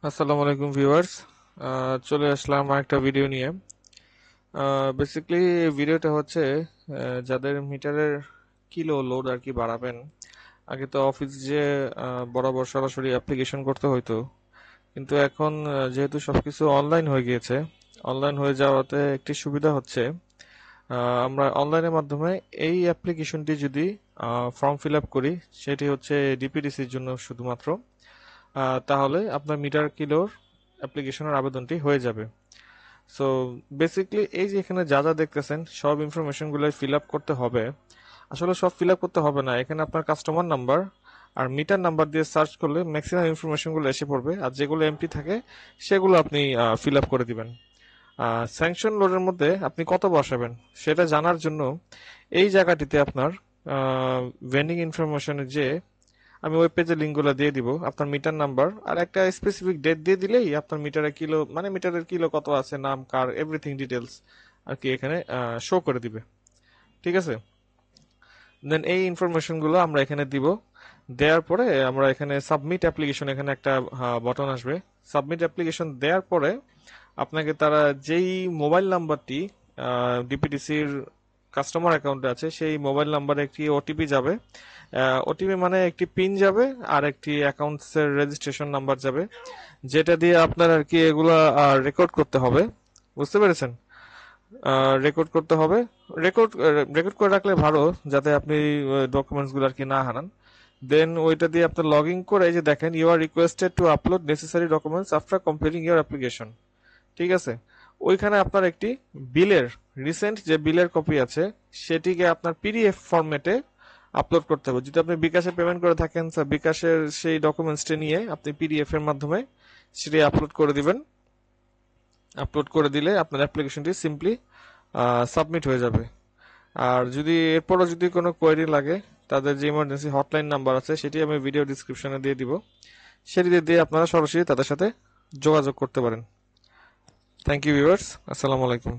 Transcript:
আসসালামু আলাইকুম ভিউয়ার্স। চলে আসলাম একটা ভিডিও নিয়ে। বেসিক্যালি ভিডিওটা হচ্ছে যাদের মিটারের কিলো লোড আর কি বাড়াবেন। আগে তো অফিস যে বরাবর সরাসরি অ্যাপ্লিকেশন করতে হইতো, কিন্তু এখন যেহেতু সবকিছু অনলাইন হয়ে গিয়েছে, অনলাইন হয়ে যাওয়াতে একটি সুবিধা হচ্ছে, আমরা অনলাইনের মাধ্যমে এই অ্যাপ্লিকেশনটি যদি ফর্ম ফিল আপ করি, সেটি হচ্ছে ডিপিডিসির জন্য শুধুমাত্র। তাহলে আপনার মিটার কিলোর অ্যাপ্লিকেশনের আবেদনটি হয়ে যাবে। সো বেসিক্যালি এই যে এখানে যা যা দেখতেছেন সব ইনফরমেশনগুলো ফিল আপ করতে হবে। আসলে সব ফিল আপ করতে হবে না, এখানে আপনার কাস্টমার নাম্বার আর মিটার নাম্বার দিয়ে সার্চ করলে ম্যাক্সিমাম ইনফরমেশনগুলো এসে পড়বে, আর যেগুলো এমটি থাকে সেগুলো আপনি ফিল আপ করে দিবেন। স্যাংশন লোডের মধ্যে আপনি কত বসাবেন সেটা জানার জন্য এই জায়গাটিতে আপনার ভেন্ডিং ইনফরমেশনের যে আমি ওয়েব পেজের লিঙ্কগুলো দিয়ে দিব, আপনার মিটার নাম্বার আর একটা স্পেসিফিক ডেট দিয়ে দিলেই আপনার মিটারের কিলো, মানে মিটারের কিলো কত আছে, নাম কার, এভরিথিং ডিটেলস আর কি এখানে শো করে দিবে। ঠিক আছে, দেন এই ইনফরমেশনগুলো আমরা এখানে দিব। দেওয়ার পরে আমরা এখানে সাবমিট অ্যাপ্লিকেশন, এখানে একটা বটন আসবে। সাবমিট অ্যাপ্লিকেশন দেওয়ার পরে আপনাকে তারা যেই মোবাইল নাম্বারটি ডিপিডিসির কাস্টমার অ্যাকাউন্টে আছে সেই মোবাইল নাম্বারে একটি ওটিপি যাবে। ওটিপি মানে একটি পিন যাবে আর একটি অ্যাকাউন্টসের রেজিস্ট্রেশন নাম্বার যাবে, যেটা দিয়ে আপনার আর কি এগুলা রেকর্ড করতে হবে। বুঝতে পেরেছেন? রেকর্ড করতে হবে। রেকর্ড রেকর্ড করে রাখলে ভালো, যাতে আপনি ডকুমেন্টস গুলো আর কি না হারান। দেন ওইটা দিয়ে আপনি লগ ইন করে এই যে দেখেন, you are requested to upload necessary documents after completing your application. ঠিক আছে, ওইখানে আপনার একটি বিলের, রিসেন্ট যে বিলের কপি আছে সেটিকে আপনার পিডিএফ ফরম্যাটে আপলোড করতে হবে। যদি আপনি বিকাশে পেমেন্ট করে থাকেন, স্যার বিকাশের সেই ডকুমেন্টসটি নিয়ে আপনি পিডিএফ এর মাধ্যমে সেটি আপলোড করে দিবেন। আপলোড করে দিলে আপনার অ্যাপ্লিকেশনটি সিম্পলি সাবমিট হয়ে যাবে। আর যদি এরপরও যদি কোনো কোয়েরি লাগে, তাদের যে ইমার্জেন্সি হটলাইন নাম্বার আছে সেটি আমি ভিডিও ডিসক্রিপশনে দিয়ে দিব, সেটি দিয়ে আপনারা সরাসরি তাদের সাথে যোগাযোগ করতে পারেন। থ্যাংক ইউ ভিউয়ার্স, আসসালামু আলাইকুম।